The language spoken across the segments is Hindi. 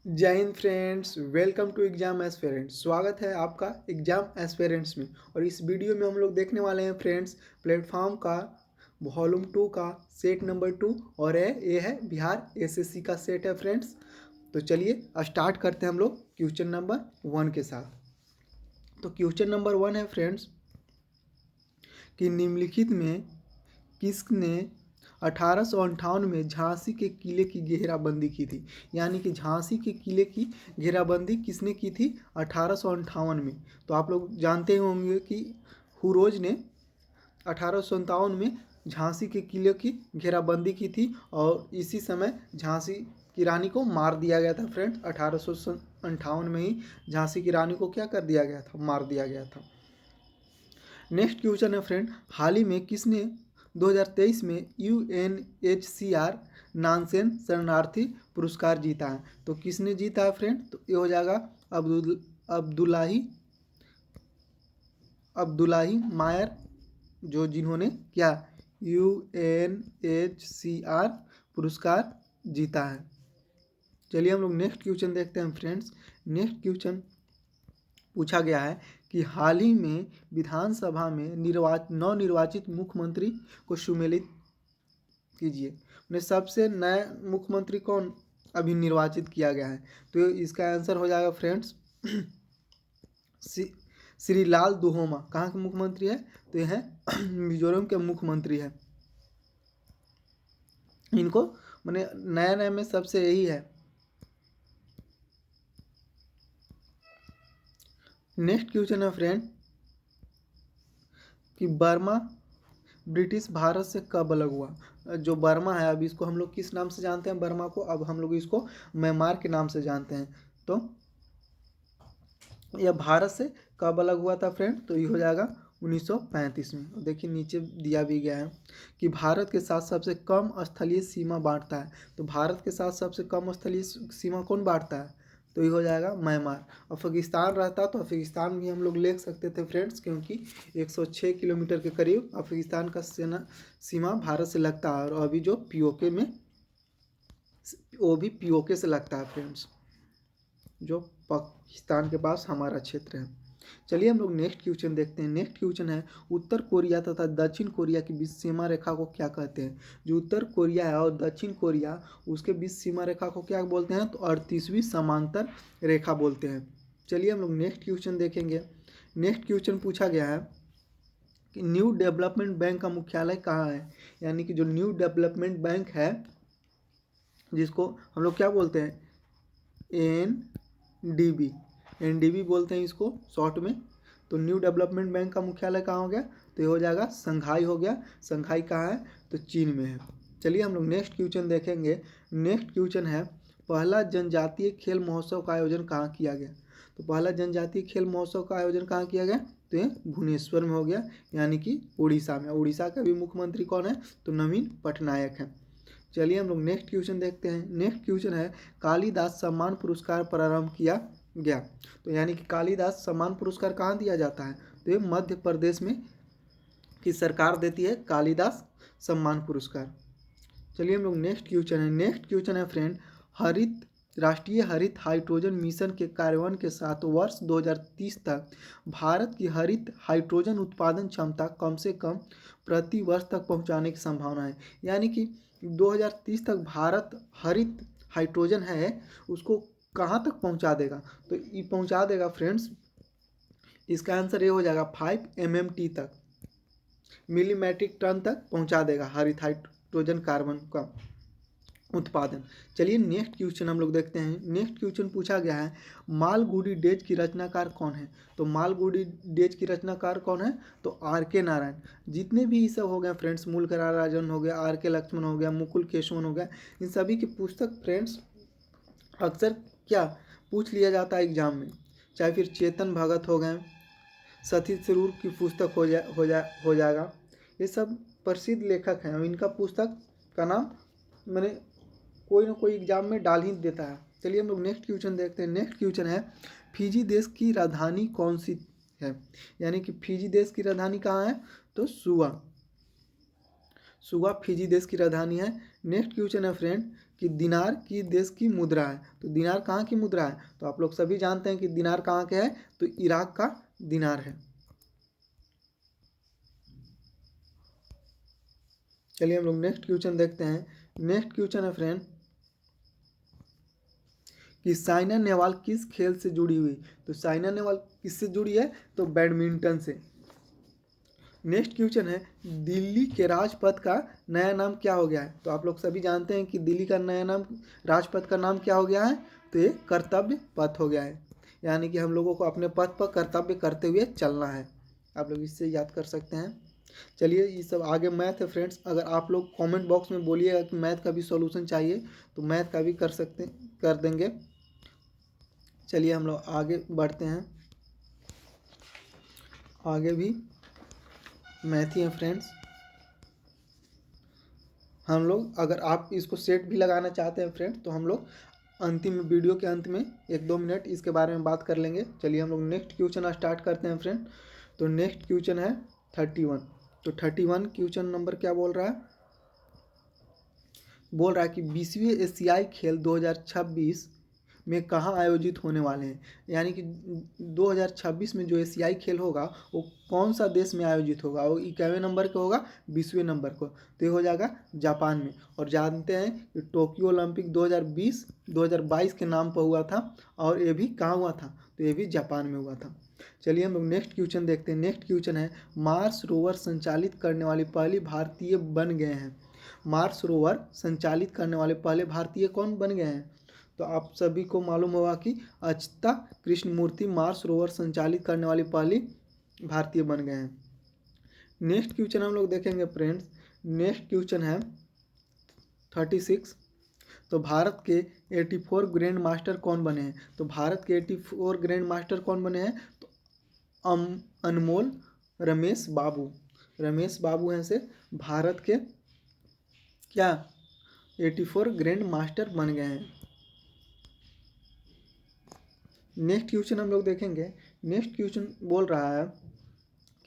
जय Hind friends, welcome to exam aspirants. स्वागत है आपका एग्जाम एस्पिरेंट्स में। और इस वीडियो में हम लोग देखने वाले हैं फ्रेंड्स, प्लेटफॉर्म का वॉल्यूम 2 का सेट नंबर 2। और ये है बिहार एसएससी का सेट है फ्रेंड्स। तो चलिए स्टार्ट करते हैं हम लोग क्वेश्चन नंबर 1 के साथ। तो क्वेश्चन नंबर 1 है फ्रेंड्स कि निम्नलिखित में किसने 1858 में झांसी के किले की घेराबंदी की थी। यानी कि झांसी के किले की घेराबंदी किसने की थी 1858 में। तो आप लोग जानते होंगे कि हुरोज ने 1857 में झांसी के किले की घेराबंदी की थी और इसी समय झांसी की रानी को मार दिया गया था फ्रेंड्स। 1858 में ही झांसी की रानी को क्या कर दिया गया था, मार दिया गया था। नेक्स्ट क्वेश्चन है फ्रेंड, हाल ही में किसने 2023 में UNHCR नानसेन शरणार्थी पुरस्कार जीता है। तो किसने जीता है फ्रेंड, तो ये हो जाएगा अब्दुल्लाही अब्दुल्लाही मायर, जो जिन्होंने क्या UNHCR पुरस्कार जीता है। चलिए हम लोग नेक्स्ट क्वेश्चन देखते हैं फ्रेंड्स। नेक्स्ट क्वेश्चन पूछा गया है कि हाल ही में विधानसभा में नवनिर्वाचित मुख्यमंत्री को सुमेलित कीजिए। उन्हें सबसे नया मुख्यमंत्री कौन अभी निर्वाचित किया गया है। तो इसका आंसर हो जाएगा फ्रेंड्स श्री लाल दुहोमा। कहाँ के मुख्यमंत्री है, तो यह है मिजोरम के मुख्यमंत्री है। इनको मैंने नया नया में सबसे यही है। नेक्स्ट क्वेश्चन है फ्रेंड कि बर्मा ब्रिटिश भारत से कब अलग हुआ। जो बर्मा है, अब इसको हम लोग किस नाम से जानते हैं, बर्मा को अब हम लोग इसको म्यांमार के नाम से जानते हैं। तो यह भारत से कब अलग हुआ था फ्रेंड, तो ये हो जाएगा 1935 में। देखिए नीचे दिया भी गया है कि भारत के साथ सबसे कम स्थलीय सीमा बांटता है। तो भारत के साथ सबसे कम स्थलीय सीमा कौन बांटता है, तो ये हो जाएगा म्यांमार। अफगानिस्तान रहता तो अफगानिस्तान भी हम लोग ले सकते थे फ्रेंड्स, क्योंकि 106 किलोमीटर के करीब अफगानिस्तान का सीमा भारत से लगता है। और अभी जो पीओके में, वो भी पीओके से लगता है फ्रेंड्स, जो पाकिस्तान के पास हमारा क्षेत्र है। चलिए हम लोग नेक्स्ट क्वेश्चन देखते हैं। नेक्स्ट क्वेश्चन है उत्तर कोरिया तथा दक्षिण कोरिया के बीच सीमा रेखा को क्या कहते हैं। जो उत्तर कोरिया है और दक्षिण कोरिया, उसके बीच सीमा रेखा को क्या बोलते हैं, तो 38वीं समांतर रेखा बोलते हैं। चलिए हम लोग नेक्स्ट क्वेश्चन देखेंगे। नेक्स्ट क्वेश्चन पूछा गया है कि न्यू डेवलपमेंट बैंक का मुख्यालय कहाँ है। यानी कि जो न्यू डेवलपमेंट बैंक है, जिसको हम लोग क्या बोलते हैं, एनडीबी बोलते हैं इसको शॉर्ट में। तो न्यू डेवलपमेंट बैंक का मुख्यालय कहाँ हो गया, तो ये हो जाएगा संघाई हो गया। संघाई कहाँ है, तो चीन में है। चलिए हम लोग नेक्स्ट क्वेश्चन देखेंगे। नेक्स्ट क्वेश्चन है पहला जनजातीय खेल महोत्सव का आयोजन कहाँ किया गया। तो पहला जनजातीय खेल महोत्सव का आयोजन कहाँ किया गया, तो ये भुवनेश्वर में हो गया, यानी कि उड़ीसा में। उड़ीसा का भी मुख्यमंत्री कौन है, तो नवीन पटनायक है। चलिए हम लोग नेक्स्ट क्वेश्चन देखते हैं। नेक्स्ट क्वेश्चन है कालिदास सम्मान पुरस्कार प्रारंभ किया गया। तो यानी कि कालिदास सम्मान पुरस्कार कहाँ दिया जाता है, तो ये मध्य प्रदेश में की सरकार देती है कालिदास सम्मान पुरस्कार। चलिए हम लोग नेक्स्ट क्वेश्चन है। नेक्स्ट क्वेश्चन है फ्रेंड, हरित राष्ट्रीय हरित हाइड्रोजन मिशन के कार्यान्वयन के साथ वर्ष 2030 तक भारत की हरित हाइड्रोजन उत्पादन क्षमता कम से कम प्रति वर्ष तक पहुंचाने की संभावना है। यानी कि 2030 तक भारत हरित हाइड्रोजन है उसको कहाँ तक पहुंचा देगा, तो ये पहुंचा देगा फ्रेंड्स, इसका आंसर ये हो जाएगा 5 MMT तक, मिली मैट्रिक टन तक पहुंचा देगा हरित हाइड्रोजन कार्बन का उत्पादन। चलिए नेक्स्ट क्वेश्चन हम लोग देखते हैं। नेक्स्ट क्वेश्चन पूछा गया है मालगुडी डेज की रचनाकार कौन है। तो मालगुडी डेज की रचनाकार कौन है, तो RK नारायण। जितने भी ये सब हो गए फ्रेंड्स, मूलकर राजन हो गया, RK लक्ष्मण हो गया, मुकुल केशवन हो गया, इन सभी की पुस्तक फ्रेंड्स अक्सर क्या पूछ लिया जाता है एग्जाम में। चाहे फिर चेतन भगत हो गए, सती थरूर की पुस्तक हो जाएगा, ये सब प्रसिद्ध लेखक हैं। इनका पुस्तक का नाम मैंने कोई ना कोई एग्जाम में डाल ही देता है। चलिए हम लोग नेक्स्ट क्वेश्चन देखते हैं। नेक्स्ट क्वेश्चन है फिजी देश की राजधानी कौन सी है। यानी कि फिजी देश की राजधानी कहाँ है, तो सुआ फिजी देश की राजधानी है। नेक्स्ट क्वेश्चन है फ्रेंड कि दिनार की देश की मुद्रा है। तो दिनार कहाँ की मुद्रा है? तो आप लोग सभी जानते हैं कि दिनार कहाँ के है, तो इराक का दिनार है। चलिए हम लोग नेक्स्ट क्वेश्चन देखते हैं। नेक्स्ट क्वेश्चन है फ्रेंड कि साइना नेहवाल किस खेल से जुड़ी हुई? तो साइना नेहवाल किससे जुड़ी है? तो बैडमिंटन से। नेक्स्ट क्वेश्चन है दिल्ली के राजपथ का नया नाम क्या हो गया है? तो आप लोग सभी जानते हैं कि दिल्ली का नया नाम, राजपथ का नाम क्या हो गया है? तो ये कर्तव्य पथ हो गया है, यानी कि हम लोगों को अपने पथ पर कर्तव्य करते हुए चलना है। आप लोग इससे याद कर सकते हैं। चलिए ये सब आगे मैथ है फ्रेंड्स। अगर आप लोग कमेंट बॉक्स में बोलिएगा कि मैथ का भी सॉल्यूशन चाहिए तो मैथ का भी कर देंगे। चलिए हम लोग आगे बढ़ते हैं। आगे भी मैथ ही है फ्रेंड्स। हम लोग, अगर आप इसको सेट भी लगाना चाहते हैं फ्रेंड्स, तो हम लोग अंतिम वीडियो के अंत में 1-2 मिनट इसके बारे में बात कर लेंगे। चलिए हम लोग नेक्स्ट क्वेश्चन स्टार्ट करते हैं फ्रेंड। तो नेक्स्ट क्वेश्चन है 31। तो 31 क्वेश्चन नंबर क्या बोल रहा है? बोल रहा है कि 20वीं एशियाई खेल 2026 में कहाँ आयोजित होने वाले हैं? यानी कि 2026 में जो एशियाई खेल होगा वो कौन सा देश में आयोजित होगा? वो 21वें नंबर का होगा, 20वें नंबर को, तो ये हो जाएगा जापान में। और जानते हैं कि टोक्यो ओलंपिक 2020 2022 के नाम पर हुआ था, और ये भी कहाँ हुआ था? तो ये भी जापान में हुआ था। चलिए हम लोग नेक्स्ट क्वेश्चन देखते हैं। नेक्स्ट क्वेश्चन है मार्स रोवर संचालित करने वाली पहली भारतीय बन गए हैं। मार्स रोवर संचालित करने वाले पहले भारतीय कौन बन गए हैं? तो आप सभी को मालूम होगा कि अच्युता कृष्णमूर्ति मार्स रोवर संचालित करने वाली पहली भारतीय बन गए हैं। नेक्स्ट क्वेश्चन हम लोग देखेंगे फ्रेंड्स। नेक्स्ट क्वेश्चन है 36। तो भारत के 84 ग्रैंड मास्टर कौन बने हैं? तो भारत के 84 ग्रैंड मास्टर कौन बने हैं? तो अनमोल रमेश बाबू। रमेश बाबू हैं से भारत के क्या 84 ग्रैंड मास्टर बन गए हैं। नेक्स्ट क्वेश्चन हम लोग देखेंगे। नेक्स्ट क्वेश्चन बोल रहा है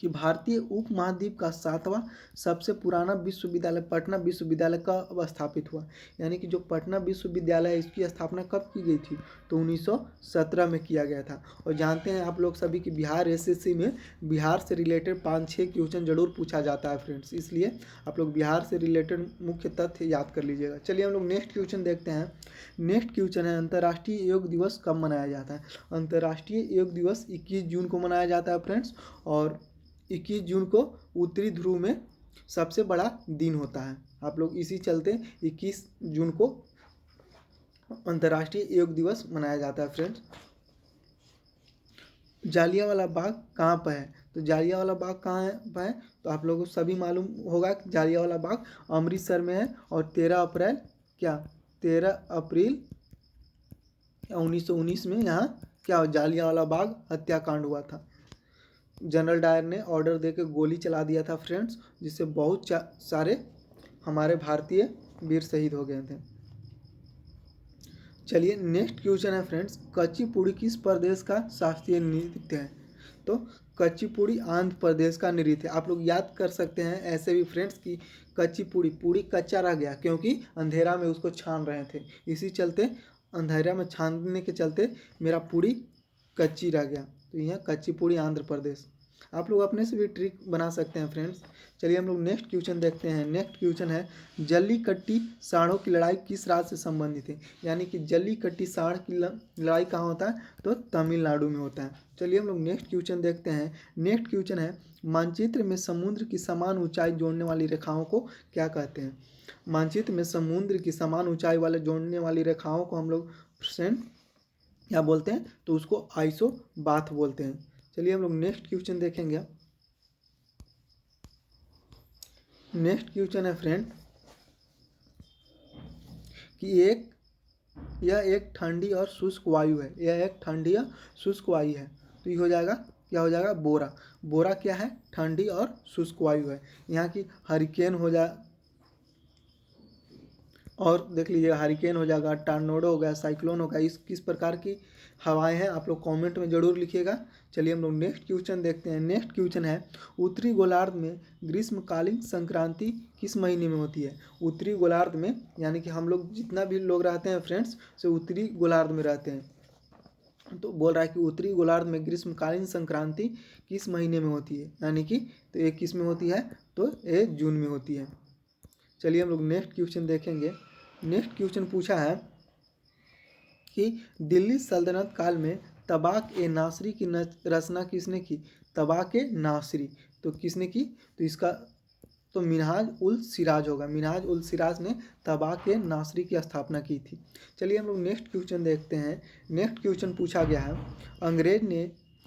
कि भारतीय उपमहाद्वीप का 7वां सबसे पुराना विश्वविद्यालय पटना विश्वविद्यालय कब स्थापित हुआ? यानी कि जो पटना विश्वविद्यालय है इसकी स्थापना कब की गई थी? तो 1917 में किया गया था। और जानते हैं आप लोग सभी कि बिहार एसएससी में बिहार से रिलेटेड 5-6 क्वेश्चन जरूर पूछा जाता है फ्रेंड्स, इसलिए आप लोग बिहार से रिलेटेड मुख्य तथ्य याद कर लीजिएगा। चलिए हम लोग नेक्स्ट क्वेश्चन देखते हैं। नेक्स्ट क्वेश्चन है अंतर्राष्ट्रीय योग दिवस कब मनाया जाता है? अंतर्राष्ट्रीय योग दिवस 21 जून को मनाया जाता है फ्रेंड्स। और 21 जून को उत्तरी ध्रुव में सबसे बड़ा दिन होता है। आप लोग इसी चलते 21 जून को अंतर्राष्ट्रीय योग दिवस मनाया जाता है फ्रेंड्स। जालियांवाला बाग कहाँ पर है? तो जालियांवाला बाग कहाँ पर है? तो आप लोगों को सभी मालूम होगा कि जालियांवाला बाग अमृतसर में है। और 13 अप्रैल 1919 में यहाँ क्या जालियांवाला बाग हत्याकांड हुआ था। जनरल डायर ने ऑर्डर देकर गोली चला दिया था फ्रेंड्स, जिससे बहुत सारे हमारे भारतीय वीर शहीद हो गए थे। चलिए नेक्स्ट क्वेश्चन है फ्रेंड्स, कच्चीपुड़ी किस प्रदेश का शास्त्रीय नृत्य है? तो कच्चीपुड़ी आंध्र प्रदेश का नृत्य है। आप लोग याद कर सकते हैं ऐसे भी फ्रेंड्स कि कच्चीपुड़ी, पूड़ी कच्चा रह गया क्योंकि अंधेरा में उसको छान रहे थे, इसी चलते अंधेरा में छानने के चलते मेरा पूड़ी कच्ची रह गया। तो यह कच्चीपुड़ी आंध्र प्रदेश। आप लोग अपने से भी ट्रिक बना सकते हैं फ्रेंड्स। चलिए हम लोग नेक्स्ट क्वेश्चन देखते हैं। नेक्स्ट क्वेश्चन है जल्लीकट्टी साँढ़ों की लड़ाई किस राज्य से संबंधित है? यानी कि जल्लीकट्टी साँढ़ की लड़ाई कहाँ होता है? तो तमिलनाडु में होता है। चलिए हम लोग नेक्स्ट क्वेश्चन देखते हैं। नेक्स्ट क्वेश्चन है मानचित्र में समुद्र की समान ऊंचाई जोड़ने वाली रेखाओं को क्या कहते हैं? मानचित्र में समुद्र की समान ऊंचाई वाले जोड़ने वाली रेखाओं को हम लोग फ्रेंड क्या बोलते हैं? तो उसको आइसोबाथ बोलते हैं। चलिए हम लोग नेक्स्ट क्वेश्चन देखेंगे। नेक्स्ट क्वेश्चन है फ्रेंड कि यह एक ठंडी और शुष्क वायु है। यह एक ठंडी और शुष्क वायु है। तो ये हो जाएगा, क्या हो जाएगा? बोरा। बोरा क्या है? ठंडी और शुष्क वायु है। यहाँ की हरिकेन हो और देख लीजिए हरिकेन हो जाएगा, टॉर्नेडो हो गया, साइक्लोन होगा, इस किस प्रकार की हवाएं हैं आप लोग कमेंट में ज़रूर लिखिएगा। चलिए हम लोग नेक्स्ट क्वेश्चन देखते हैं। नेक्स्ट क्वेश्चन है उत्तरी गोलार्ध में ग्रीष्मकालीन संक्रांति किस महीने में होती है। उत्तरी गोलार्ध में यानी कि हम लोग जितना भी लोग रहते हैं फ्रेंड्स से उत्तरी गोलार्ध में रहते हैं। तो बोल रहा है कि उत्तरी गोलार्ध में ग्रीष्मकालीन संक्रांति किस महीने में होती है, यानी कि तो ये किस में होती है, तो ये जून में होती है। चलिए हम लोग नेक्स्ट क्वेश्चन देखेंगे। नेक्स्ट क्वेश्चन पूछा है कि दिल्ली सल्तनत काल में तबाक ए नासरी की रचना किसने की। तबाक ए नासरी तो किसने की, तो इसका तो मिनहाज उल सिराज होगा। मिनहाज उल सिराज ने तबाक ए नासरी की स्थापना की थी। चलिए हम लोग नेक्स्ट क्वेश्चन देखते हैं। नेक्स्ट क्वेश्चन पूछा गया है अंग्रेज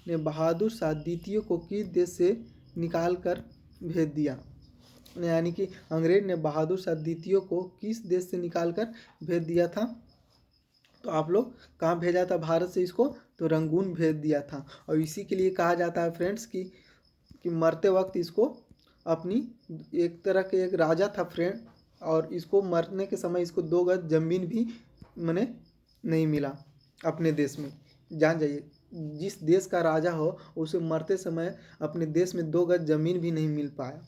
ने बहादुर शाह द्वितीय को किस देश से निकाल कर भेज दिया, यानी कि अंग्रेज ने बहादुर शाह द्वितीय को किस देश से निकाल कर भेज दिया था। तो आप लोग कहाँ भेजा था भारत से इसको, तो रंगून भेज दिया था। और इसी के लिए कहा जाता है फ्रेंड्स कि मरते वक्त इसको अपनी एक तरह के एक राजा था फ्रेंड, और इसको मरने के समय इसको 2 गज जमीन भी मैंने नहीं मिला अपने देश में। जान जाइए जिस देश का राजा हो उसे मरते समय अपने देश में 2 गज जमीन भी नहीं मिल पाया,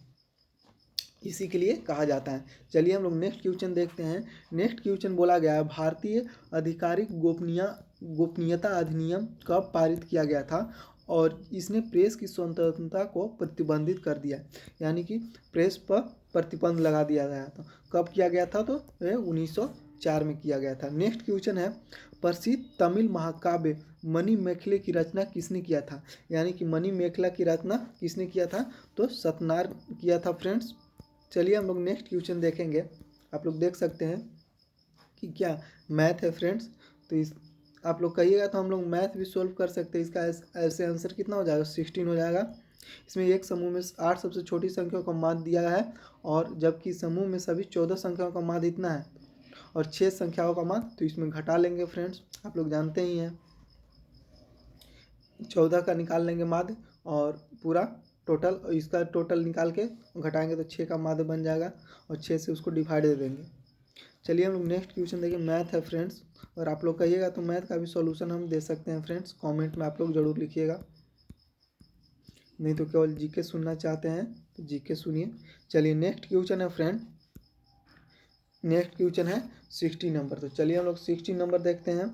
इसी के लिए कहा जाता है। चलिए हम लोग नेक्स्ट क्वेश्चन देखते हैं। नेक्स्ट क्वेश्चन बोला गया है भारतीय आधिकारिक गोपनीयता अधिनियम कब पारित किया गया था और इसने प्रेस की स्वतंत्रता को प्रतिबंधित कर दिया, यानी कि प्रेस पर प्रतिबंध लगा दिया गया था। कब किया गया था, तो 1904 में किया गया था। नेक्स्ट क्वेश्चन है प्रसिद्ध तमिल महाकाव्य मणि मेखले की रचना किसने किया था, यानी कि मणि मेखला की रचना किसने किया था, तो सतनार किया था फ्रेंड्स। चलिए हम लोग नेक्स्ट क्वेश्चन देखेंगे। आप लोग देख सकते हैं कि क्या मैथ है फ्रेंड्स, तो इस आप लोग कहिएगा तो हम लोग मैथ भी सोल्व कर सकते हैं। इसका ऐसे आंसर कितना हो जाएगा, 16 हो जाएगा। इसमें एक समूह में 8 सबसे छोटी संख्याओं का माध्य दिया है, और जबकि समूह में सभी 14 संख्याओं का माध्य इतना है और 6 संख्याओं का माध्य, तो इसमें घटा लेंगे फ्रेंड्स, आप लोग जानते ही हैं 14 का निकाल लेंगे माध्य और पूरा टोटल, इसका टोटल निकाल के घटाएंगे तो 6 का माध्य बन जाएगा और 6 से उसको डिवाइड दे देंगे। चलिए हम लोग नेक्स्ट क्वेश्चन देखिए। मैथ है फ्रेंड्स, और आप लोग कहिएगा तो मैथ का भी सॉल्यूशन हम दे सकते हैं फ्रेंड्स, कमेंट में आप लोग ज़रूर लिखिएगा। नहीं तो केवल जीके सुनना चाहते हैं तो जीके सुनिए। चलिए नेक्स्ट क्वेश्चन है फ्रेंड, नेक्स्ट क्वेश्चन है 60 नंबर। तो चलिए हम लोग 60 नंबर देखते हैं।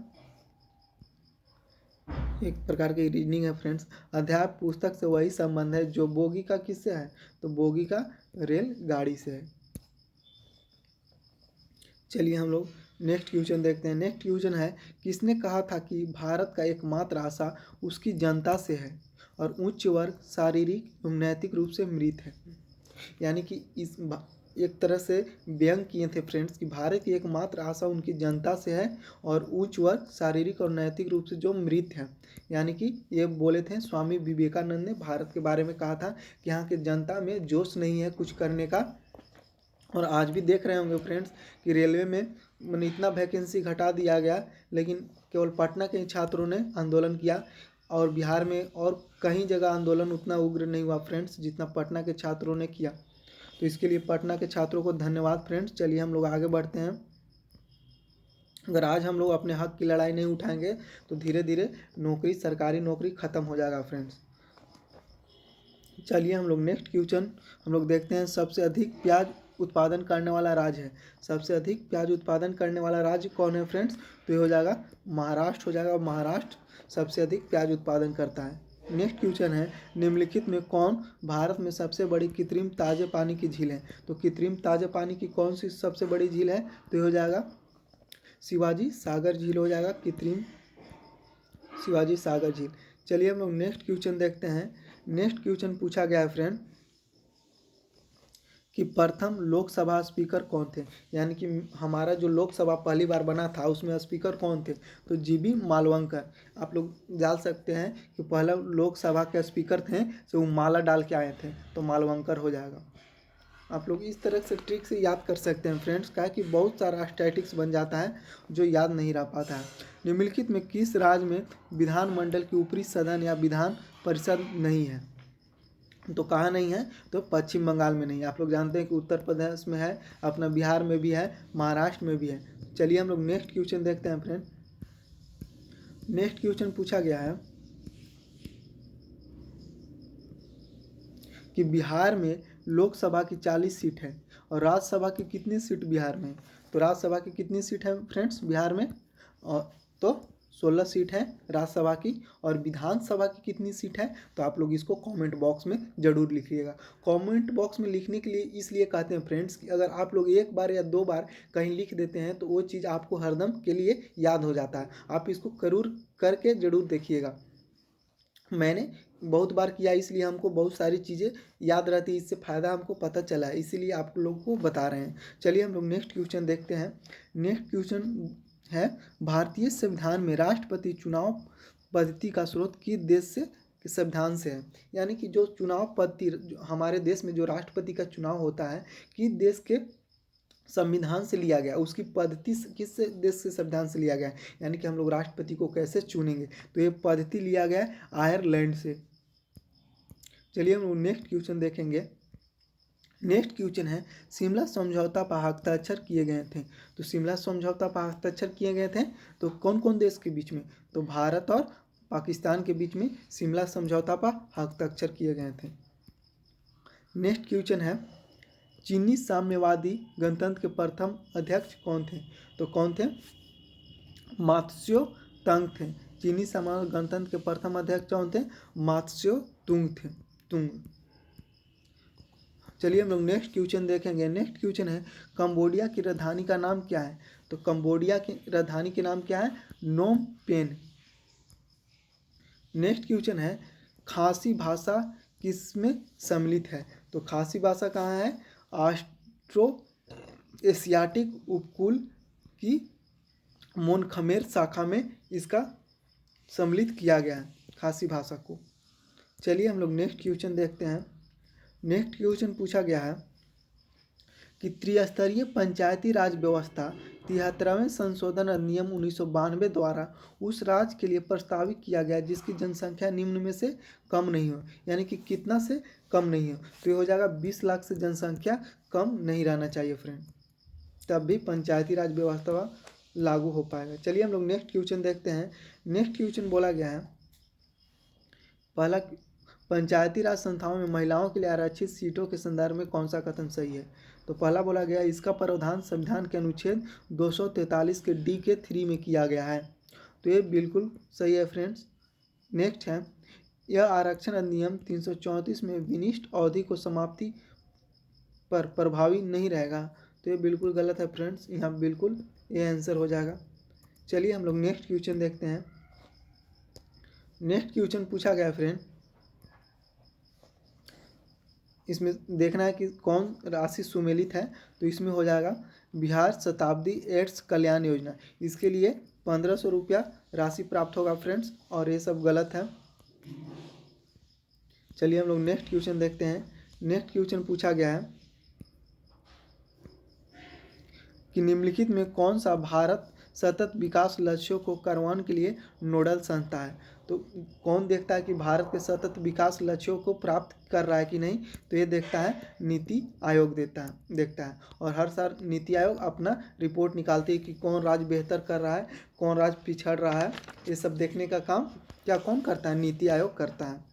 एक प्रकार की रीजनिंग है फ्रेंड्स। अध्याय पुस्तक से वही संबंध है जो बोगी का किससे है, तो बोगी का रेलगाड़ी से है। चलिए हम लोग नेक्स्ट क्वेश्चन देखते हैं। नेक्स्ट क्वेश्चन है किसने कहा था कि भारत का एकमात्र आशा उसकी जनता से है और उच्च वर्ग शारीरिक एवं नैतिक रूप से मृत है, यानी कि इस एक तरह से व्यंग किए थे फ्रेंड्स कि भारत की एकमात्र आशा उनकी जनता से है और उच्च वर्ग शारीरिक और नैतिक रूप से जो मृत है, यानी कि ये बोले थे स्वामी विवेकानंद ने भारत के बारे में कहा था कि यहाँ की जनता में जोश नहीं है कुछ करने का। और आज भी देख रहे होंगे फ्रेंड्स कि रेलवे में मैंने इतना वैकेंसी घटा दिया गया, लेकिन केवल पटना के ही छात्रों ने आंदोलन किया और बिहार में और कहीं जगह आंदोलन उतना उग्र नहीं हुआ फ्रेंड्स जितना पटना के छात्रों ने किया। तो इसके लिए पटना के छात्रों को धन्यवाद फ्रेंड्स। चलिए हम लोग आगे बढ़ते हैं। अगर आज हम लोग अपने हक की लड़ाई नहीं उठाएंगे तो धीरे धीरे नौकरी, सरकारी नौकरी ख़त्म हो जाएगा फ्रेंड्स। चलिए हम लोग नेक्स्ट क्वेश्चन हम लोग देखते हैं। सबसे अधिक प्याज उत्पादन करने वाला राज्य है, सबसे अधिक प्याज उत्पादन करने वाला राज्य कौन है फ्रेंड्स, तो ये हो जाएगा महाराष्ट्र हो जाएगा। महाराष्ट्र सबसे अधिक प्याज उत्पादन करता है। नेक्स्ट क्वेश्चन है निम्नलिखित में कौन भारत में सबसे बड़ी कृत्रिम ताजे पानी की झील है, तो कृत्रिम ताजे पानी की कौन सी सबसे बड़ी झील है, तो ये हो जाएगा शिवाजी सागर झील हो जाएगा, कृत्रिम शिवाजी सागर झील। चलिए हम लोग नेक्स्ट क्वेश्चन देखते हैं। नेक्स्ट क्वेश्चन पूछा गया है फ्रेंड कि प्रथम लोकसभा स्पीकर कौन थे, यानी कि हमारा जो लोकसभा पहली बार बना था उसमें स्पीकर कौन थे, तो जीबी मालवंकर। आप लोग जान सकते हैं कि पहला लोकसभा के स्पीकर थे जो माला डाल के आए थे, तो मालवंकर हो जाएगा। आप लोग इस तरह से ट्रिक से याद कर सकते हैं फ्रेंड्स, क्या कि बहुत सारा स्टैटिक्स बन जाता है जो याद नहीं रह पाता है। निम्नलिखित में किस राज्य में विधानमंडल की ऊपरी सदन या विधान परिषद नहीं है, तो कहाँ नहीं है, तो पश्चिम बंगाल में नहीं है। आप लोग जानते हैं कि उत्तर प्रदेश में है, अपना बिहार में भी है, महाराष्ट्र में भी है। चलिए हम लोग नेक्स्ट क्वेश्चन देखते हैं फ्रेंड। नेक्स्ट क्वेश्चन पूछा गया है कि बिहार में लोकसभा की 40 सीट है और राज्यसभा की कितनी सीट बिहार में? तो राज्यसभा की कितनी सीट है फ्रेंड्स बिहार में? और तो 16 सीट है राज्यसभा की। और विधानसभा की कितनी सीट है? तो आप लोग इसको कमेंट बॉक्स में ज़रूर लिखिएगा। कमेंट बॉक्स में लिखने के लिए इसलिए कहते हैं फ्रेंड्स कि अगर आप लोग एक बार या दो बार कहीं लिख देते हैं तो वो चीज़ आपको हरदम के लिए याद हो जाता है। आप इसको जरूर करके ज़रूर देखिएगा। मैंने बहुत बार किया, इसलिए हमको बहुत सारी चीज़ें याद रहती है, इससे फ़ायदा हमको पता चला है, इसीलिए आप लोगों को बता रहे हैं। चलिए हम लोग नेक्स्ट क्वेश्चन देखते हैं। नेक्स्ट क्वेश्चन है, भारतीय संविधान में राष्ट्रपति चुनाव पद्धति का स्रोत किस देश से संविधान से है? यानी कि जो चुनाव पद्धति हमारे देश में जो राष्ट्रपति का चुनाव होता है किस देश के संविधान से लिया गया, उसकी पद्धति किस देश से संविधान से लिया गया है, यानी कि हम लोग राष्ट्रपति को कैसे चुनेंगे, तो ये पद्धति लिया गया है आयरलैंड से। चलिए हम लोग नेक्स्ट क्वेश्चन देखेंगे। नेक्स्ट क्वेश्चन है, शिमला समझौता पर हस्ताक्षर किए गए थे। तो शिमला समझौता पर हस्ताक्षर किए गए थे तो कौन कौन देश के बीच में? तो भारत और पाकिस्तान के बीच में शिमला समझौता पर हस्ताक्षर किए गए थे। नेक्स्ट क्वेश्चन है, चीनी साम्यवादी गणतंत्र के प्रथम अध्यक्ष कौन थे? तो कौन थे? मात्स्यो तंग थे। चीनी साम्यवादी गणतंत्र के प्रथम अध्यक्ष कौन थे? मात्स्यो तुंग थे, तुंग। चलिए हम लोग नेक्स्ट क्वेश्चन देखेंगे। नेक्स्ट क्वेश्चन है, कंबोडिया की राजधानी का नाम क्या है? तो कंबोडिया की राजधानी के नाम क्या है? Phnom Penh. नेक्स्ट क्वेश्चन है, खासी भाषा किसमें सम्मिलित है? तो खासी भाषा कहाँ है? ऑस्ट्रो एशियाटिक उपकूल की मोनखमेर शाखा में इसका सम्मिलित किया गया है, खासी भाषा को। चलिए हम लोग नेक्स्ट क्वेश्चन देखते हैं। नेक्स्ट क्वेश्चन पूछा गया है कि त्रिस्तरीय पंचायती राज व्यवस्था 73वें संशोधन अधिनियम 1992 द्वारा उस राज्य के लिए प्रस्तावित किया गया जिसकी जनसंख्या निम्न में से कम नहीं हो, यानी कि कितना से कम नहीं हो? तो ये हो जाएगा 20 लाख से जनसंख्या कम नहीं रहना चाहिए फ्रेंड, तब भी पंचायती राज व्यवस्था लागू हो पाएगा। चलिए हम लोग नेक्स्ट क्वेश्चन देखते हैं। नेक्स्ट क्वेश्चन बोला गया है, पहला, पंचायती राज संस्थाओं में महिलाओं के लिए आरक्षित सीटों के संदर्भ में कौन सा कथन सही है? तो पहला बोला गया, इसका प्रावधान संविधान के अनुच्छेद 243 के डी के 3 में किया गया है। तो ये बिल्कुल सही है फ्रेंड्स। नेक्स्ट है, यह आरक्षण अधिनियम 334 में विनिष्ट अवधि को समाप्ति पर प्रभावी नहीं रहेगा। तो ये बिल्कुल गलत है फ्रेंड्स, यहाँ बिल्कुल ये आंसर हो जाएगा। चलिए हम लोग नेक्स्ट क्वेश्चन देखते हैं। नेक्स्ट क्वेश्चन पूछा गया फ्रेंड, इसमें देखना है कि कौन राशि सुमेलित है। तो इसमें हो जाएगा बिहार शताब्दी एड्स कल्याण योजना, इसके लिए 1500 रुपया राशि प्राप्त होगा फ्रेंड्स, और ये सब गलत है। चलिए हम लोग नेक्स्ट क्वेश्चन देखते हैं। नेक्स्ट क्वेश्चन पूछा गया है कि निम्नलिखित में कौन सा भारत सतत विकास लक्ष्यों को करवाने के लिए नोडल संस्था है? तो कौन देखता है कि भारत के सतत विकास लक्ष्यों को प्राप्त कर रहा है कि नहीं? तो ये देखता है नीति आयोग देखता है। और हर साल नीति आयोग अपना रिपोर्ट निकालती है कि कौन राज्य बेहतर कर रहा है, कौन राज्य पिछड़ रहा है। ये सब देखने का काम क्या कौन करता है? नीति आयोग करता है।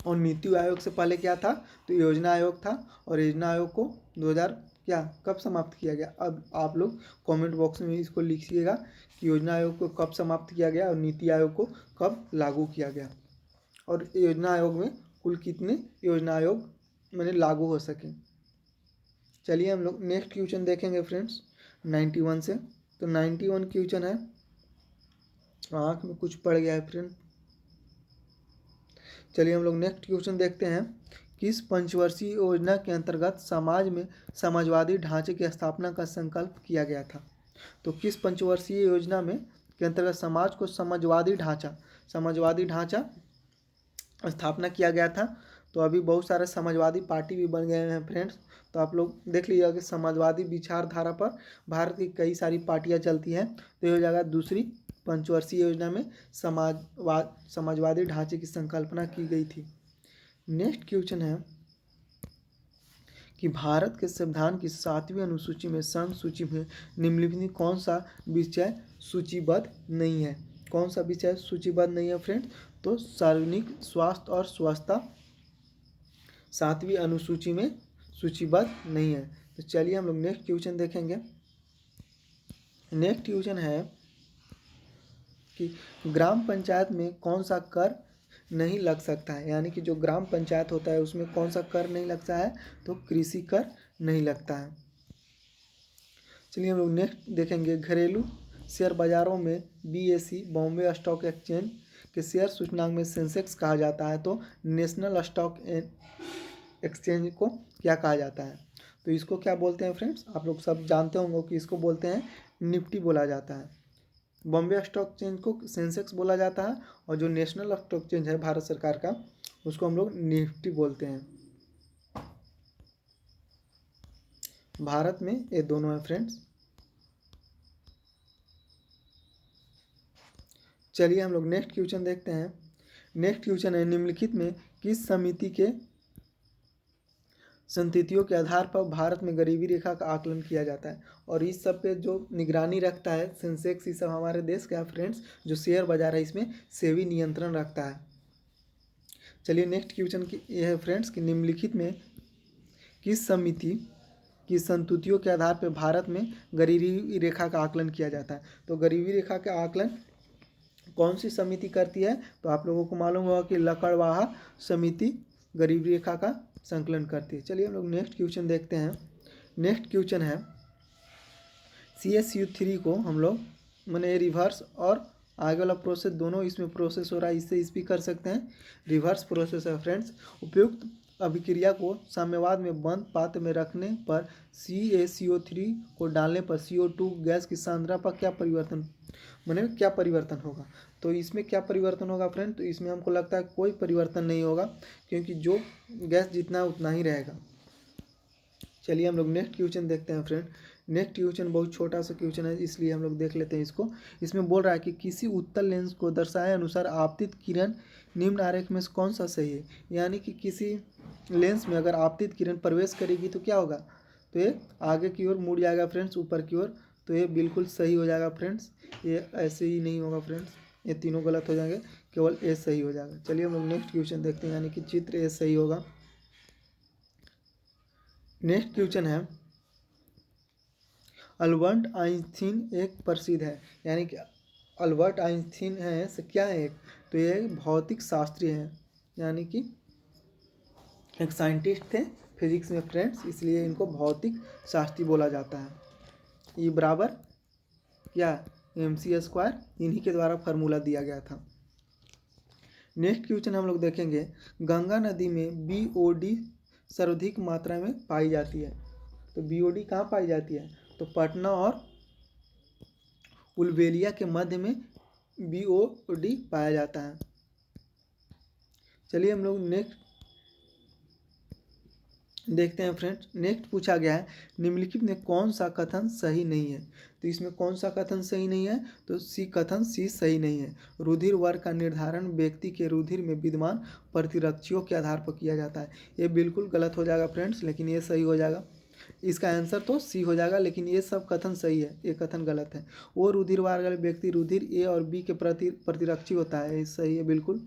और नीति आयोग से पहले क्या था? तो योजना आयोग था, और योजना आयोग को 2000 क्या कब समाप्त किया गया? अब आप लोग कमेंट बॉक्स में इसको लिखिएगा कि योजना आयोग को कब समाप्त किया गया और नीति आयोग को कब लागू किया गया, और योजना आयोग में कुल कितने योजना आयोग मैंने लागू हो सके। चलिए हम लोग नेक्स्ट क्वेश्चन देखेंगे फ्रेंड्स 91 से। तो 91 क्वेश्चन है, आँख में कुछ पड़ गया है फ्रेंड। चलिए हम लोग नेक्स्ट क्वेश्चन देखते हैं। किस पंचवर्षीय योजना के अंतर्गत समाज में समाजवादी ढांचे की स्थापना का संकल्प किया गया था? तो किस पंचवर्षीय योजना में के अंतर्गत समाज को समाजवादी ढांचा स्थापना किया गया था? तो अभी बहुत सारे समाजवादी पार्टी भी बन गए हैं फ्रेंड्स, तो आप लोग देख लीजिएगा कि समाजवादी विचारधारा पर भारत की कई सारी पार्टियां चलती हैं। तो ये हो जाएगा दूसरी पंचवर्षीय योजना में समाजवादी ढांचे की संकल्पना की गई थी। नेक्स्ट क्वेश्चन है कि भारत के संविधान की 7वीं अनुसूची में संघ सूची में निम्नलिखित में कौन सा विषय सूचीबद्ध नहीं है? कौन सा विषय सूचीबद्ध नहीं है फ्रेंड्स? तो सार्वजनिक स्वास्थ्य और स्वच्छता 7वीं अनुसूची में सूचीबद्ध नहीं है। तो चलिए हम लोग नेक्स्ट क्वेश्चन देखेंगे। नेक्स्ट क्वेश्चन है कि ग्राम पंचायत में कौन सा कर नहीं लग सकता है? यानी कि जो ग्राम पंचायत होता है उसमें कौन सा कर नहीं लगता है? तो कृषि कर नहीं लगता है। चलिए हम लोग नेक्स्ट देखेंगे। घरेलू शेयर बाजारों में BSE बॉम्बे स्टॉक एक्सचेंज के शेयर सूचकांक में सेंसेक्स कहा जाता है, तो नेशनल स्टॉक एक्सचेंज को क्या कहा जाता है? तो इसको क्या बोलते हैं फ्रेंड्स? आप लोग सब जानते होंगे कि इसको बोलते हैं निफ्टी बोला जाता है। बॉम्बे स्टॉक एक्सचेंज को सेंसेक्स बोला जाता है और जो नेशनल स्टॉक एक्सचेंज है भारत सरकार का उसको हम लोग निफ्टी बोलते हैं। भारत में ये दोनों है फ्रेंड्स। चलिए हम लोग नेक्स्ट क्वेश्चन देखते हैं। नेक्स्ट क्वेश्चन है निम्नलिखित में किस समिति के संतिथियों के आधार पर भारत में गरीबी रेखा का आकलन किया जाता है? और इस सब पे जो निगरानी रखता है सेंसेक्स, ये सब हमारे देश का फ्रेंड्स जो शेयर बाजार है इसमें सेबी नियंत्रण रखता है। चलिए नेक्स्ट क्वेश्चन की ये है फ्रेंड्स कि निम्नलिखित में किस समिति की संतुतियों के आधार पर भारत में गरीबी रेखा का आकलन किया जाता है? तो गरीबी रेखा का आकलन कौन सी समिति करती है? तो आप लोगों को मालूम होगा कि लकड़वाहा समिति गरीबी रेखा का संकलन करती है। चलिए हम लोग नेक्स्ट क्वेश्चन देखते हैं। नेक्स्ट क्वेश्चन है CSU3 को हम लोग मैंने रिवर्स और आगे वाला प्रोसेस दोनों इसमें प्रोसेस हो रहा है, इससे इस भी कर सकते हैं। रिवर्स प्रोसेस है फ्रेंड्स। उपयुक्त अभिक्रिया को साम्यवाद में बंद पात्र में रखने पर CaCO3 को डालने पर CO2 गैस की सांद्रता पर क्या परिवर्तन होगा? तो इसमें क्या परिवर्तन होगा फ्रेंड? तो इसमें हमको लगता है कोई परिवर्तन नहीं होगा, क्योंकि जो गैस जितना उतना ही रहेगा। चलिए हम लोग नेक्स्ट क्वेश्चन देखते हैं फ्रेंड। नेक्स्ट क्वेश्चन बहुत छोटा सा क्वेश्चन है, इसलिए हम लोग देख लेते हैं इसको। इसमें बोल रहा है कि किसी उत्तल लेंस को दर्शाए अनुसार आपतित किरण निम्न आरेख में से कौन सा सही है? यानी कि किसी लेंस में अगर आपतित किरण प्रवेश करेगी तो क्या होगा? तो ये आगे की ओर मुड़ जाएगा फ्रेंड्स, ऊपर की ओर। तो ये बिल्कुल सही हो जाएगा फ्रेंड्स। ये ऐसे ही नहीं होगा फ्रेंड्स, ये तीनों गलत हो जाएंगे, केवल ए सही हो जाएगा। चलिए हम लोग नेक्स्ट क्वेश्चन देखते हैं, यानी कि चित्र ए सही होगा। नेक्स्ट क्वेश्चन है अल्बर्ट आइंस्टीन एक प्रसिद्ध है, यानी कि अल्बर्ट आइंस्टीन है से क्या है एक? तो ये भौतिक शास्त्री हैं, यानी कि एक साइंटिस्ट थे फिजिक्स में फ्रेंड्स, इसलिए इनको भौतिक शास्त्री बोला जाता है। ये बराबर क्या mc², इन्हीं के द्वारा फार्मूला दिया गया था। नेक्स्ट क्वेश्चन हम लोग देखेंगे। गंगा नदी में BOD सर्वाधिक मात्रा में पाई जाती है। तो BOD कहाँ पाई जाती है? तो पटना और उलबेलिया के मध्य में BOD पाया जाता है। चलिए हम लोग नेक्स्ट देखते हैं फ्रेंड्स। नेक्स्ट पूछा गया है निम्नलिखित में कौन सा कथन सही नहीं है? तो इसमें कौन सा कथन सही नहीं है? तो कथन C सही नहीं है। रुधिर वर्ग का निर्धारण व्यक्ति के रुधिर में विद्यमान प्रतिरक्षियों के आधार पर किया जाता है। ये बिल्कुल गलत हो जाएगा फ्रेंड्स, लेकिन ये सही हो जाएगा। इसका आंसर तो C हो जाएगा, लेकिन ये सब कथन सही है, ये कथन गलत है। वो रुधिर वाले व्यक्ति रुधिर A और B के प्रति प्रतिरक्षी होता है, ये सही है बिल्कुल।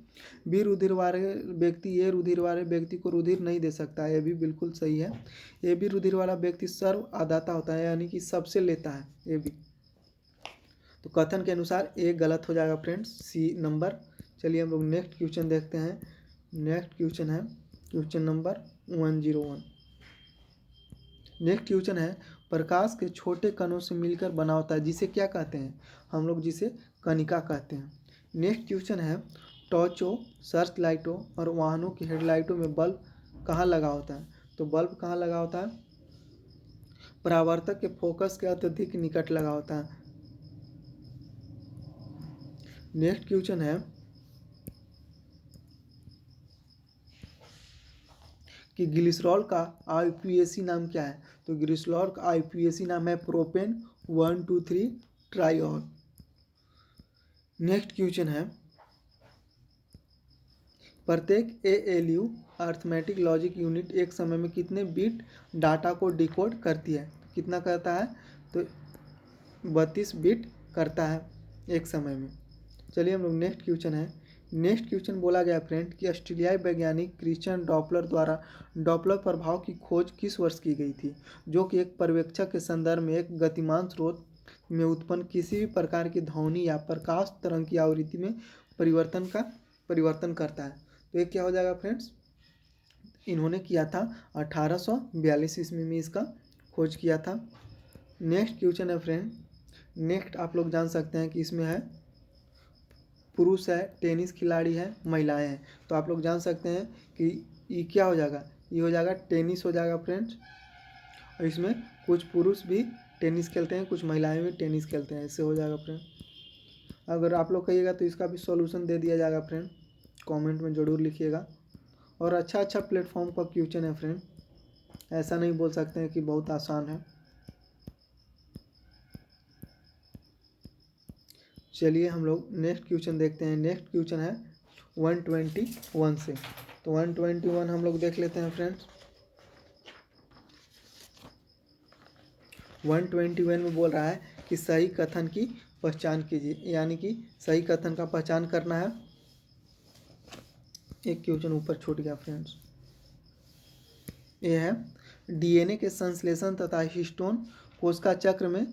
B रुधिर वाले व्यक्ति A रुधिर वाले व्यक्ति को रुधिर नहीं दे सकता है, ये भी बिल्कुल सही है। AB रुधिर वाला व्यक्ति सर्व आदाता होता है, यानी कि सबसे लेता है AB। तो कथन के अनुसार A गलत हो जाएगा फ्रेंड्स, C नंबर। चलिए हम लोग नेक्स्ट क्वेश्चन देखते हैं। नेक्स्ट क्वेश्चन है क्वेश्चन नंबर 101। नेक्स्ट क्वेश्चन है प्रकाश के छोटे कणों से मिलकर बना होता है, जिसे क्या कहते हैं? हम लोग जिसे कणिका कहते हैं। नेक्स्ट क्वेश्चन है टॉर्चों, सर्च लाइटों और वाहनों की हेडलाइटों में बल्ब कहाँ लगा होता है? तो बल्ब कहाँ लगा होता है? परावर्तक के फोकस के अत्यधिक निकट लगा होता है। नेक्स्ट क्वेश्चन है कि ग्लिसरॉल का IUPAC नाम क्या है? तो ग्लिसरॉल का IUPAC नाम है प्रोपेन 1,2,3 ट्राइऑल। नेक्स्ट क्वेश्चन है प्रत्येक ALU अर्थमेटिक लॉजिक यूनिट एक समय में कितने बिट डाटा को डिकोड करती है? कितना करता है? तो 32 बिट करता है एक समय में। चलिए हम लोग नेक्स्ट क्वेश्चन है। नेक्स्ट क्वेश्चन बोला गया फ्रेंड कि ऑस्ट्रेलियाई वैज्ञानिक क्रिश्चियन डॉपलर द्वारा डॉपलर प्रभाव की खोज किस वर्ष की गई थी, जो कि एक पर्यवेक्षक के संदर्भ में एक गतिमान स्रोत में उत्पन्न किसी भी प्रकार की ध्वनि या प्रकाश तरंग की आवृत्ति में परिवर्तन करता है। तो ये क्या हो जाएगा फ्रेंड्स? इन्होंने किया था 1842 ईस्वी में इसका खोज किया था। नेक्स्ट क्वेश्चन है फ्रेंड। नेक्स्ट आप लोग जान सकते हैं कि इसमें है पुरुष है, टेनिस खिलाड़ी है, महिलाएं हैं। तो आप लोग जान सकते हैं कि ये क्या हो जाएगा? ये हो जाएगा टेनिस हो जाएगा फ्रेंड्स। और इसमें कुछ पुरुष भी टेनिस खेलते हैं, कुछ महिलाएं भी टेनिस खेलते हैं, इससे हो जाएगा फ्रेंड। अगर आप लोग कहिएगा तो इसका भी सॉल्यूशन दे दिया जाएगा फ्रेंड, कमेंट में ज़रूर लिखिएगा। और अच्छा प्लेटफॉर्म का क्वेश्चन है फ्रेंड, ऐसा नहीं बोल सकते हैं कि बहुत आसान है। चलिए हम लोग नेक्स्ट क्वेश्चन देखते हैं। नेक्स्ट क्वेश्चन है 121 से। तो 121 हम लोग देख लेते हैं फ्रेंड्स। 121 में बोल रहा है कि सही कथन की पहचान कीजिए, यानी कि सही कथन का पहचान करना है। एक क्वेश्चन ऊपर छूट गया फ्रेंड्स। ये है DNA के संश्लेषण तथा हिस्टोन कोशिका चक्र में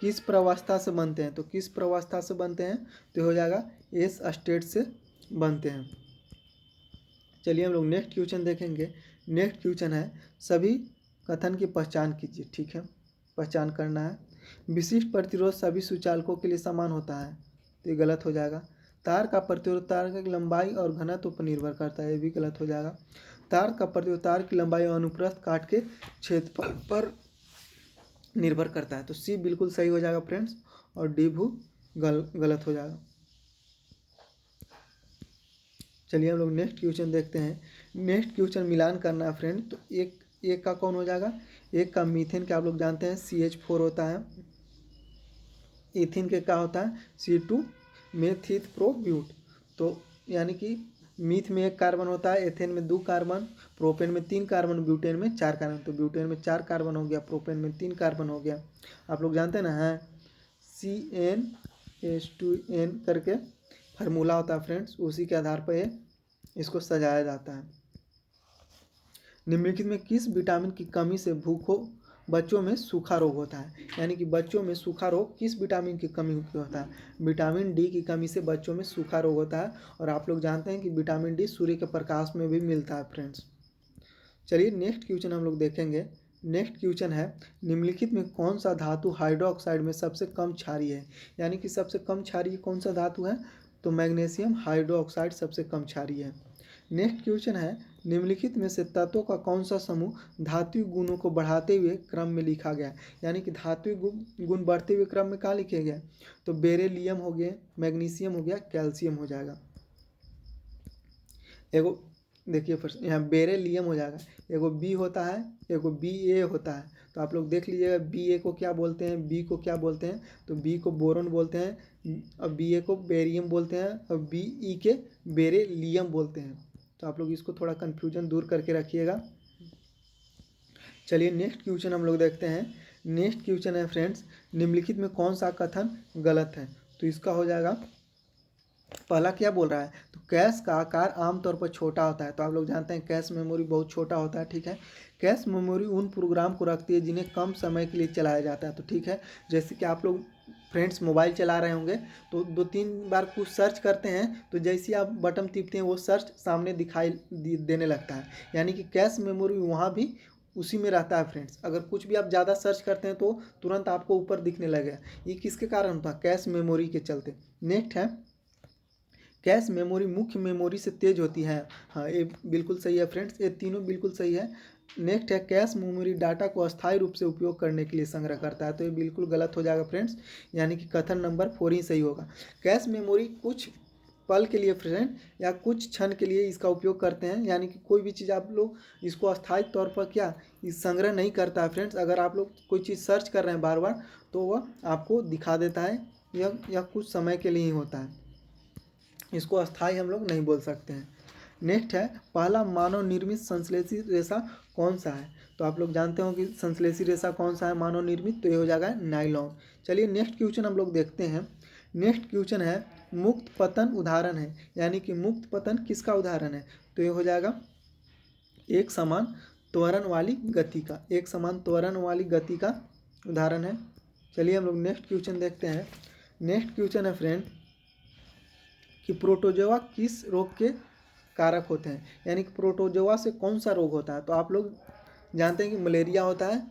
किस प्रवस्था से बनते हैं? तो किस प्रवस्था से बनते हैं? तो हो जाएगा एस स्टेट से बनते हैं। चलिए हम लोग नेक्स्ट क्वेश्चन देखेंगे। नेक्स्ट क्वेश्चन है सभी कथन की पहचान कीजिए। ठीक है, पहचान करना है। विशिष्ट प्रतिरोध सभी सुचालकों के लिए समान होता है, तो ये गलत हो जाएगा। तार का प्रतिरोध तार की लंबाई और घनत्व पर निर्भर करता है, ये भी गलत हो जाएगा। तार का प्रतिरोध तार की लंबाई और अनुप्रस्थ काट के क्षेत्रफल पर निर्भर करता है। तो सी बिल्कुल सही हो जाएगा फ्रेंड्स, और डी भी गलत हो जाएगा। चलिए हम लोग नेक्स्ट क्वेश्चन देखते हैं। नेक्स्ट क्वेश्चन मिलान करना है फ्रेंड। तो एक का कौन हो जाएगा? एक का मीथेन के आप लोग जानते हैं CH4 होता है। इथिन के क्या होता है? C2 मेथिथप्रोब्यूट। तो यानी कि मीथ में 1 कार्बन होता है, एथेन में 2 कार्बन, प्रोपेन में 3 कार्बन, ब्यूटेन में 4 कार्बन। तो ब्यूटेन में 4 कार्बन हो गया, प्रोपेन में 3 कार्बन हो गया। आप लोग जानते हैं ना, है CnH2n करके फार्मूला होता है फ्रेंड्स, उसी के आधार पर इसको सजाया जाता है। निम्नलिखित में किस विटामिन की कमी से बच्चों में सूखा रोग होता है? यानी कि बच्चों में सूखा रोग किस विटामिन की कमी होता है? विटामिन डी की कमी से बच्चों में सूखा रोग होता है। और आप लोग जानते हैं कि विटामिन डी सूर्य के प्रकाश में भी मिलता है फ्रेंड्स। चलिए नेक्स्ट क्वेश्चन हम लोग देखेंगे। नेक्स्ट क्वेश्चन है निम्नलिखित में कौन सा धातु हाइड्रोक्साइड में सबसे कम क्षारीय है? यानी कि सबसे कम क्षारीय कौन सा धातु है? तो मैग्नीशियम हाइड्रोक्साइड सबसे कम क्षारीय है। नेक्स्ट क्वेश्चन है निम्नलिखित में से तत्वों का कौन सा समूह धात्विक गुणों को बढ़ाते हुए क्रम में लिखा गया? यानी कि धात्विक गुण बढ़ते हुए क्रम में कहाँ लिखे गए? तो बेरिलियम हो गया, मैग्नीशियम हो गया, कैल्शियम हो जाएगा। एगो देखिए फर्स्ट यहाँ बेरिलियम हो जाएगा। एगो बी होता है, एगो BA होता है। तो आप लोग देख लीजिएगा BA को क्या बोलते हैं, बी को क्या बोलते हैं? तो बी को बोरोन बोलते हैं, और BA को बेरियम बोलते हैं, और BE के बेरिलियम बोलते हैं। तो आप लोग इसको थोड़ा कन्फ्यूजन दूर करके रखिएगा। चलिए नेक्स्ट क्वेश्चन हम लोग देखते हैं। नेक्स्ट क्वेश्चन है फ्रेंड्स निम्नलिखित में कौन सा कथन गलत है? तो इसका हो जाएगा, पहला क्या बोल रहा है? तो कैश का आकार आमतौर पर छोटा होता है। तो आप लोग जानते हैं कैश मेमोरी बहुत छोटा होता है। ठीक है, कैश मेमोरी उन प्रोग्राम को रखती है जिन्हें कम समय के लिए चलाया जाता है। तो ठीक है, जैसे कि आप लोग फ्रेंड्स मोबाइल चला रहे होंगे तो 2-3 बार कुछ सर्च करते हैं, तो जैसे ही आप बटन टिपते हैं वो सर्च सामने दिखाई देने लगता है। यानी कि कैश मेमोरी वहाँ भी उसी में रहता है फ्रेंड्स। अगर कुछ भी आप ज़्यादा सर्च करते हैं तो तुरंत आपको ऊपर दिखने लगेगा। ये किसके कारण होता है? कैश मेमोरी के चलते। नेक्स्ट है कैश मेमोरी मुख्य मेमोरी से तेज होती है। हाँ, ये बिल्कुल सही है फ्रेंड्स, ये तीनों बिल्कुल सही है। नेक्स्ट है कैश मेमोरी डाटा को अस्थायी रूप से उपयोग करने के लिए संग्रह करता है। तो ये बिल्कुल गलत हो जाएगा फ्रेंड्स, यानी कि कथन नंबर 4 ही सही होगा। कैश मेमोरी कुछ पल के लिए फ्रेंड या कुछ क्षण के लिए इसका उपयोग करते हैं, यानी कि कोई भी चीज़ आप लोग इसको अस्थायी तौर पर क्या इस संग्रह नहीं करता है फ्रेंड्स। अगर आप लोग कोई चीज़ सर्च कर रहे हैं बार बार तो वह आपको दिखा देता है, यह कुछ समय के लिए ही होता है। इसको अस्थाई हम लोग नहीं बोल सकते हैं। नेक्स्ट है पहला मानव निर्मित संश्लेषी रेशा कौन सा है। तो आप लोग जानते हो कि संश्लेषी रेशा कौन सा है मानव निर्मित, तो ये हो जाएगा नाइलॉन। चलिए नेक्स्ट क्वेश्चन हम लोग देखते हैं। नेक्स्ट क्वेश्चन है मुक्त पतन उदाहरण है, यानी कि मुक्त पतन किसका उदाहरण है। तो ये हो जाएगा एक समान त्वरण वाली गति का, एक समान त्वरण वाली गति का उदाहरण है। चलिए हम लोग नेक्स्ट क्वेश्चन देखते हैं। नेक्स्ट क्वेश्चन है फ्रेंड कि प्रोटोजोआ किस रोग के कारक होते हैं, यानी कि प्रोटोजोआ से कौन सा रोग होता है। तो आप लोग जानते हैं कि मलेरिया होता है,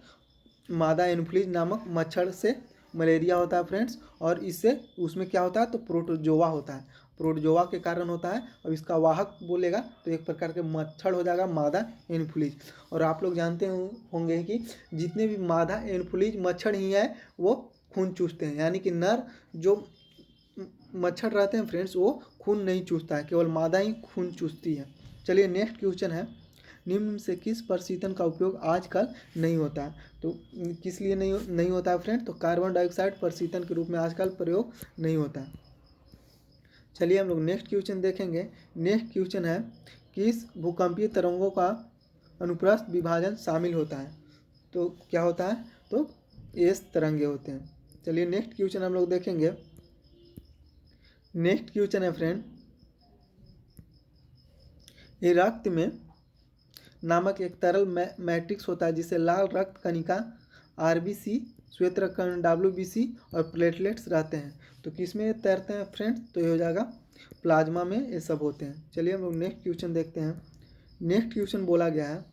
मादा एनोफिलीज नामक मच्छर से मलेरिया होता है फ्रेंड्स, और इससे उसमें क्या होता है तो प्रोटोजोआ होता है, प्रोटोजोआ के कारण होता है। अब इसका वाहक बोलेगा तो एक प्रकार के मच्छर हो जाएगा मादा एनोफिलीज। और आप लोग जानते होंगे कि जितने भी मादा एनोफिलीज मच्छर ही है वो खून चूसते हैं, यानी कि नर जो मच्छर रहते हैं फ्रेंड्स वो खून नहीं चूसता है, केवल मादा ही खून चूसती है। चलिए नेक्स्ट क्वेश्चन है निम्न से किस प्रशीतन का उपयोग आजकल नहीं होता है। तो किस लिए नहीं होता है फ्रेंड, तो कार्बन डाइऑक्साइड प्रशीतन के रूप में आजकल प्रयोग नहीं होता है। चलिए हम लोग नेक्स्ट क्वेश्चन देखेंगे। नेक्स्ट क्वेश्चन है किस भूकंपीय तरंगों का अनुप्रस्थ विभाजन शामिल होता है। तो क्या होता है तो एस तरंगे होते हैं। चलिए नेक्स्ट क्वेश्चन हम लोग देखेंगे। नेक्स्ट क्वेश्चन है फ्रेंड ये रक्त में नामक एक तरल मैट्रिक्स होता है जिसे लाल रक्त कणिका आरबीसी, श्वेत रक्त कण डब्ल्यूबीसी और प्लेटलेट्स रहते हैं। तो किस में तैरते हैं फ्रेंड्स, तो ये हो जाएगा प्लाज्मा में ये सब होते हैं। चलिए हम लोग नेक्स्ट क्वेश्चन देखते हैं। नेक्स्ट क्वेश्चन बोला गया है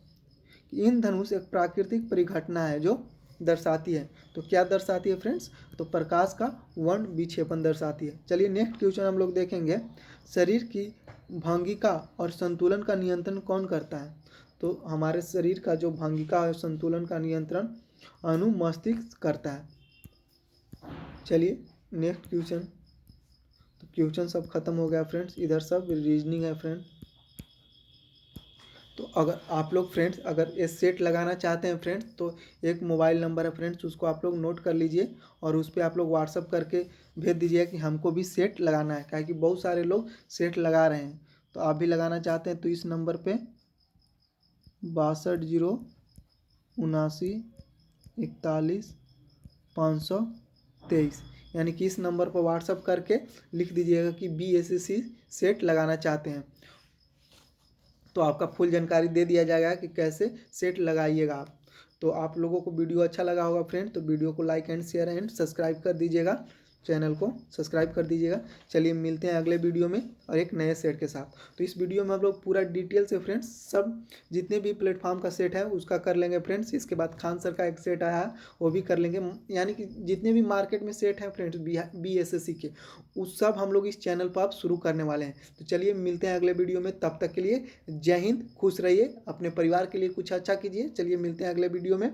कि इंद्रधनुष एक प्राकृतिक परिघटना है जो दर्शाती है। तो क्या दर्शाती है फ्रेंड्स, तो प्रकाश का वर्ण विक्षेपण दर्शाती है। चलिए नेक्स्ट क्वेश्चन हम लोग देखेंगे। शरीर की भंगिका और संतुलन का नियंत्रण कौन करता है। तो हमारे शरीर का जो भंगिका और संतुलन का नियंत्रण अनुमस्तिष्क करता है। चलिए नेक्स्ट क्वेश्चन। तो क्वेश्चन सब खत्म हो गया फ्रेंड्स, इधर सब रीजनिंग है फ्रेंड। तो अगर आप लोग फ्रेंड्स अगर ये सेट लगाना चाहते हैं फ्रेंड्स, तो एक मोबाइल नंबर है फ्रेंड्स, उसको आप लोग नोट कर लीजिए और उस पर आप लोग व्हाट्सअप करके भेज दीजिए कि हमको भी सेट लगाना है, क्योंकि बहुत सारे लोग सेट लगा रहे हैं। तो आप भी लगाना चाहते हैं तो इस नंबर पे 620741 यानी कि इस नंबर पर व्हाट्सअप करके लिख दीजिएगा कि BSSC सेट लगाना चाहते हैं, तो आपका फुल जानकारी दे दिया जाएगा कि कैसे सेट लगाइएगा आप। तो आप लोगों को वीडियो अच्छा लगा होगा फ्रेंड, तो वीडियो को like and share and subscribe कर दीजिएगा, चैनल को सब्सक्राइब कर दीजिएगा। चलिए मिलते हैं अगले वीडियो में और एक नए सेट के साथ। तो इस वीडियो में हम लोग पूरा डिटेल से फ्रेंड्स सब जितने भी प्लेटफॉर्म का सेट है उसका कर लेंगे फ्रेंड्स। इसके बाद खान सर का एक सेट आया है वो भी कर लेंगे, यानी कि जितने भी मार्केट में सेट हैं फ्रेंड्स BSSC के उस सब हम लोग इस चैनल पर आप शुरू करने वाले हैं। तो चलिए मिलते हैं अगले वीडियो में, तब तक के लिए जय हिंद, खुश रहिए, अपने परिवार के लिए कुछ अच्छा कीजिए। चलिए मिलते हैं अगले वीडियो में।